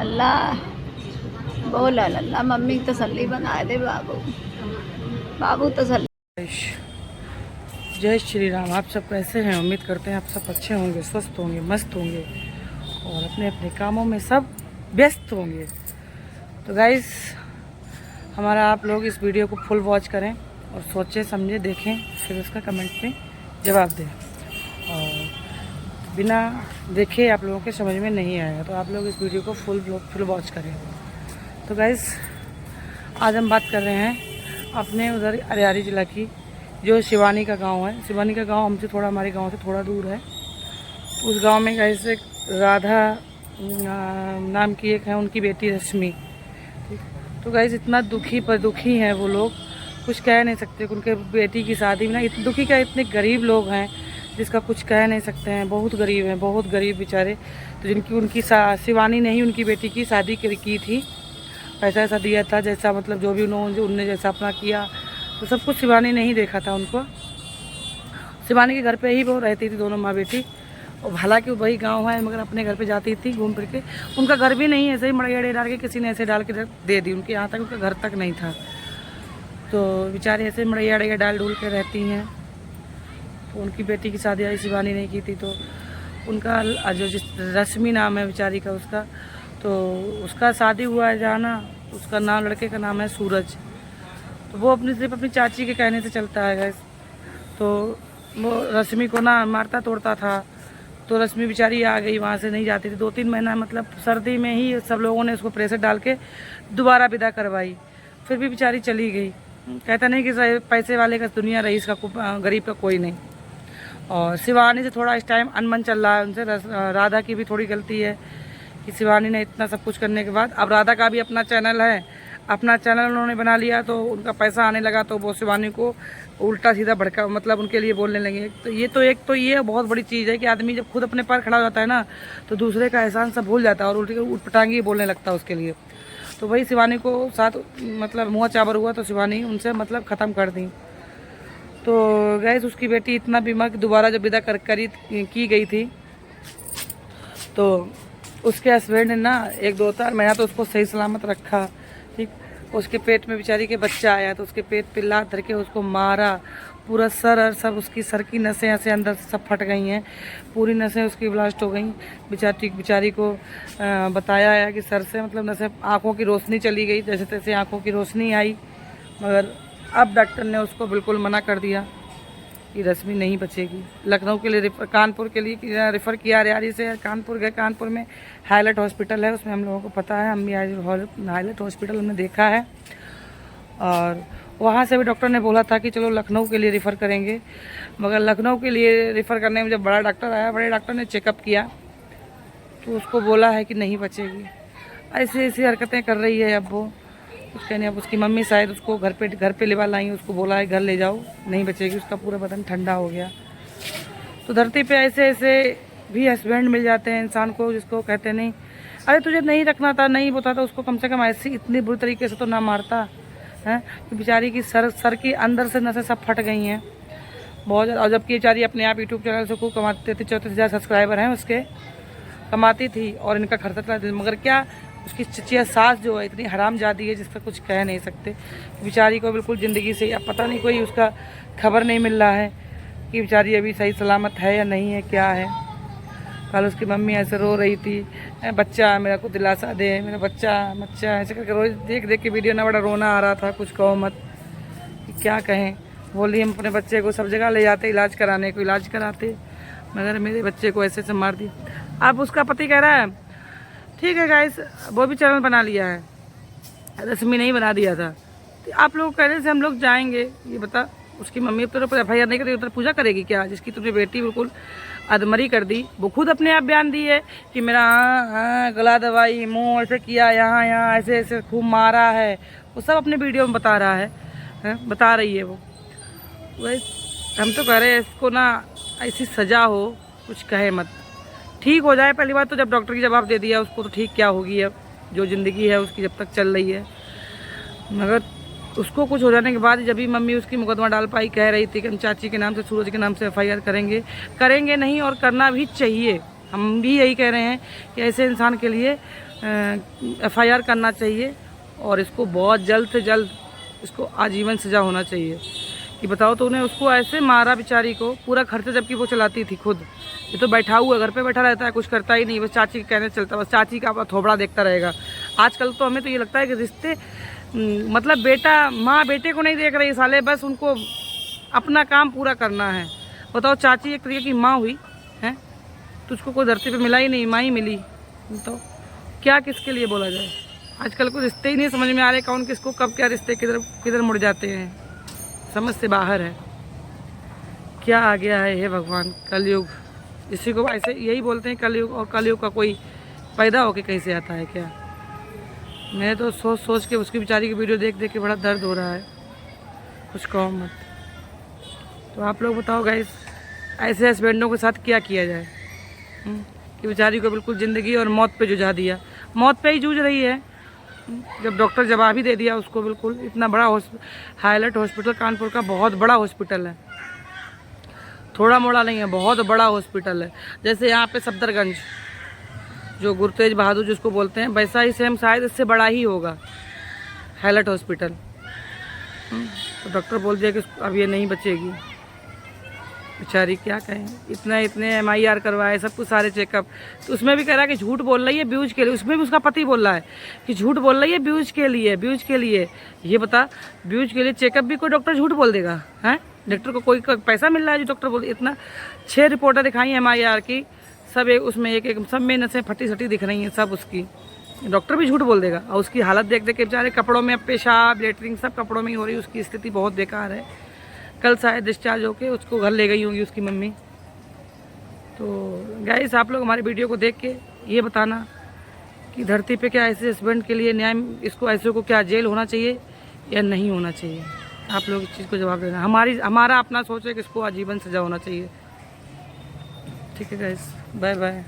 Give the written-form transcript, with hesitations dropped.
अल्लाह बोल अल्लाह, मम्मी तसल्ली बना दे बाबू, बाबू तसल्ली। जय श्री राम। आप सब कैसे हैं? उम्मीद करते हैं आप सब अच्छे होंगे, स्वस्थ होंगे, मस्त होंगे और अपने अपने कामों में सब व्यस्त होंगे। तो गाइस, हमारा आप लोग इस वीडियो को फुल वॉच करें और सोचें समझें देखें, फिर उसका कमेंट में जवाब दें। और बिना देखे आप लोगों के समझ में नहीं आएगा तो आप लोग इस वीडियो को फुल वॉच करें। तो गाइस, आज हम बात कर रहे हैं अपने उधर अरियारी ज़िला की, जो शिवानी का गांव है। शिवानी का गांव हमसे थोड़ा, हमारे गांव से थोड़ा दूर है। उस गांव में गाइस एक राधा नाम की एक है, उनकी बेटी रश्मि। तो गाइस, इतना दुखी हैं वो लोग, कुछ कह नहीं सकते। उनके बेटी की शादी में ना इतने दुखी क्या, इतने गरीब लोग हैं जिसका कुछ कह नहीं सकते हैं। बहुत गरीब हैं, बहुत गरीब बेचारे। तो जिनकी उनकी शिवानी ने ही उनकी बेटी की शादी की थी, पैसा ऐसा दिया था, जैसा मतलब जो भी उनने जैसा अपना किया, तो सब कुछ शिवानी ने ही देखा था उनको। शिवानी के घर पे ही वो रहती थी, दोनों माँ बेटी। और हालांकि वही गांव है, मगर अपने घर पे जाती थी घूम फिर के। उनका घर भी नहीं, ऐसे ही मड़ियाड़े डाल के किसी ने ऐसे डाल के दे दी उनके, यहाँ तक उनका घर तक नहीं था। तो बेचारे ऐसे मड़ियाड़े डाल डूल के रहती हैं। तो उनकी बेटी की शादी शिवानी ने की थी, तो उनका जो जिस रश्मि नाम है बेचारी का, उसका तो उसका शादी हुआ है जहाँ ना, उसका नाम, लड़के का नाम है सूरज। तो वो सिर्फ अपनी चाची के कहने से चलता है गैस। तो वो रश्मि को ना मारता तोड़ता था। तो रश्मि बेचारी आ गई, वहाँ से नहीं जाती थी 2-3 महीना, मतलब सर्दी में ही सब लोगों ने उसको प्रेशर डाल के दोबारा विदा करवाई। फिर भी बेचारी चली गई। कहता नहीं कि पैसे वाले का दुनिया, रईस का, गरीब का कोई नहीं। और शिवानी से थोड़ा इस टाइम अनबन चल रहा है उनसे। राधा की भी थोड़ी गलती है कि शिवानी ने इतना सब कुछ करने के बाद, अब राधा का भी अपना चैनल है, अपना चैनल उन्होंने बना लिया, तो उनका पैसा आने लगा, तो वो शिवानी को उल्टा सीधा भड़का, मतलब उनके लिए बोलने लगे। तो ये बहुत बड़ी चीज़ है कि आदमी जब खुद अपने पर खड़ा हो जाता है ना, तो दूसरे का एहसान सब भूल जाता है और उल्टी उठपटांगी बोलने लगता है उसके लिए। तो वही शिवानी को साथ मतलब मुँह चाबर हुआ, तो शिवानी उनसे मतलब ख़त्म कर दी। तो गैस, उसकी बेटी इतना बीमार कि दोबारा जब विदा की गई थी, तो उसके हस्बैंड ने ना 1-2 महीना तो उसको सही सलामत रखा। ठीक, उसके पेट में बेचारी के बच्चा आया, तो उसके पेट पे लात धर के उसको मारा। पूरा सर और सब, उसकी सर की नसें ऐसे अंदर से सब फट गई हैं, पूरी नसें उसकी ब्लास्ट हो गई। बेचारी को बताया है कि सर से मतलब नसें, आँखों की रोशनी चली गई, जैसे तैसे आँखों की रोशनी आई। मगर अब डॉक्टर ने उसको बिल्कुल मना कर दिया कि रश्मि नहीं बचेगी। लखनऊ के लिए कानपुर के लिए रेफ़र किया, अरियारी से कानपुर गए। कानपुर में हाईलाइट हॉस्पिटल है, उसमें हम लोगों को पता है, हम भी हाईलाइट हॉस्पिटल हमने देखा है। और वहाँ से भी डॉक्टर ने बोला था कि चलो लखनऊ के लिए रेफ़र करेंगे। मगर लखनऊ के लिए रेफ़र करने में जब बड़ा डॉक्टर आया, बड़े डॉक्टर ने चेकअप किया, तो उसको बोला है कि नहीं बचेगी। ऐसी हरकतें कर रही है अब वो। उसके नहीं, अब उसकी मम्मी शायद उसको घर पे लेवा लाई, उसको बोला है घर ले जाओ, नहीं बचेगी। उसका पूरा बदन ठंडा हो गया। तो धरती पे ऐसे भी हस्बैंड मिल जाते हैं इंसान को, जिसको कहते नहीं अरे तुझे नहीं रखना था, नहीं बताता, उसको कम से कम ऐसी इतनी बुरी तरीके से तो ना मारता है कि बेचारी की सर की अंदर से नसें सब फट गई हैं बहुत ज़्यादा। और जबकि बेचारी अपने आप यूट्यूब चैनल से खूब कमाती थी, 34,000 सब्सक्राइबर हैं उसके, कमाती थी और इनका खर्चा चलाती थी। मगर क्या, उसकी चचिया सास जो है इतनी हरामजादी है जिसका कुछ कह नहीं सकते। बेचारी को बिल्कुल ज़िंदगी से अब पता नहीं, कोई उसका खबर नहीं मिल रहा है कि बेचारी अभी सही सलामत है या नहीं है, क्या है। कल उसकी मम्मी ऐसे रो रही थी, बच्चा मेरा को दिलासा दे, मेरा बच्चा ऐसे करके रोज देख के वीडियो ना, बड़ा रोना आ रहा था। कुछ कहो मत, क्या कहें। बोली हम अपने बच्चे को सब जगह ले जाते इलाज कराने को, इलाज कराते, मगर मेरे बच्चे को ऐसे मार दिया। अब उसका पति कह रहा है ठीक है गाइस, वो भी चैनल बना लिया है, रश्मि नहीं बना दिया था। तो आप लोग कहने से हम लोग जाएंगे, ये बता। उसकी मम्मी अब तो FIR नहीं करेगी, तो पूजा करेगी क्या, जिसकी तुझे बेटी बिल्कुल अधमरी कर दी। वो खुद अपने आप बयान दी है कि मेरा गला दवाई, मुंह ऐसे किया, यहाँ ऐसे खूब मारा है। वो सब अपने वीडियो में बता रहा है, बता रही है वो। वही हम तो कह रहे हैं इसको ना ऐसी सज़ा हो, कुछ कहे मत, ठीक हो जाए। पहली बात तो जब डॉक्टर की जवाब दे दिया उसको, तो ठीक क्या होगी अब, जो ज़िंदगी है उसकी जब तक चल रही है। मगर उसको कुछ हो जाने के बाद जब भी मम्मी उसकी मुकदमा डाल पाई, कह रही थी कि हम चाची के नाम से, सूरज के नाम से FIR करेंगे नहीं, और करना भी चाहिए। हम भी यही कह रहे हैं कि ऐसे इंसान के लिए FIR करना चाहिए और इसको बहुत जल्द से जल्द इसको आजीवन सज़ा होना चाहिए। कि बताओ तो उन्हें उसको ऐसे मारा बेचारी को, पूरा खर्चा जबकि वो चलाती थी खुद। ये तो बैठा हुआ घर पे बैठा रहता है, कुछ करता ही नहीं, बस चाची के कहने चलता, बस चाची का थोबड़ा देखता रहेगा। आजकल तो हमें तो ये लगता है कि रिश्ते मतलब बेटा माँ बेटे को नहीं देख रही साले, बस उनको अपना काम पूरा करना है। बताओ चाची एक तरीके की माँ हुई है, तुझको कोई धरती पे मिला ही नहीं, माँ ही मिली। तो क्या किसके लिए बोला जाए। आजकल को रिश्ते ही नहीं समझ में आ रहे, कौन किसको कब क्या रिश्ते किधर किधर मुड़ जाते हैं, समझ से बाहर है। क्या आ गया है हे भगवान, कलयुग। इसी को ऐसे यही बोलते हैं कलयुग, और कलयुग का कोई पैदा होके कहीं से आता है क्या। मैं तो सोच सोच के उसकी बेचारी की वीडियो देख देख के बड़ा दर्द हो रहा है, कुछ कहो मत। तो आप लोग बताओ गाइस, ऐसे हस्बैंडों के साथ क्या किया जाए कि बेचारी को बिल्कुल ज़िंदगी और मौत पे जुझा दिया, मौत पे ही जूझ रही है। जब डॉक्टर जवाब ही दे दिया उसको, बिल्कुल इतना बड़ा हाईलाइट हॉस्पिटल कानपुर का बहुत बड़ा हॉस्पिटल है, थोड़ा मोड़ा नहीं है, बहुत बड़ा हॉस्पिटल है। जैसे यहाँ पे सफदरगंज जो गुरु तेज बहादुर जिसको बोलते हैं, वैसा ही सेम शायद इससे बड़ा ही होगा हाईलाइट हॉस्पिटल। तो डॉक्टर बोल दिया कि अब ये नहीं बचेगी बेचारी, क्या कहें। इतने MIR करवाए, सब कुछ सारे चेकअप, तो उसमें भी कह रहा है कि झूठ बोल रही है व्यूज के लिए। उसमें भी उसका पति बोल रहा है कि झूठ बोल रही है व्यूज के लिए, व्यूज के लिए। ये बता, व्यूज के लिए चेकअप भी कोई डॉक्टर झूठ बोल देगा हैं? डॉक्टर को कोई पैसा मिल रहा है जो डॉक्टर बोल। इतना 6 रिपोर्टें दिखाई MIR की, सब एक उसमें एक सब में नसें फटी सटी दिख रही हैं सब उसकी, डॉक्टर भी झूठ बोल देगा। और उसकी हालत देख देख के बेचारे कपड़ों में पेशाब लेटरिन सब कपड़ों में ही हो रही है, उसकी स्थिति बहुत बेकार है। कल शायद डिस्चार्ज होके उसको घर ले गई होंगी उसकी मम्मी। तो गाइस आप लोग हमारी वीडियो को देख के ये बताना कि धरती पे क्या ऐसे हस्बैंड के लिए न्याय, इसको ऐसे को क्या जेल होना चाहिए या नहीं होना चाहिए। आप लोग इस चीज़ को जवाब देना। हमारा अपना सोच है कि इसको आजीवन सजा होना चाहिए। ठीक है गाइस, बाय बाय।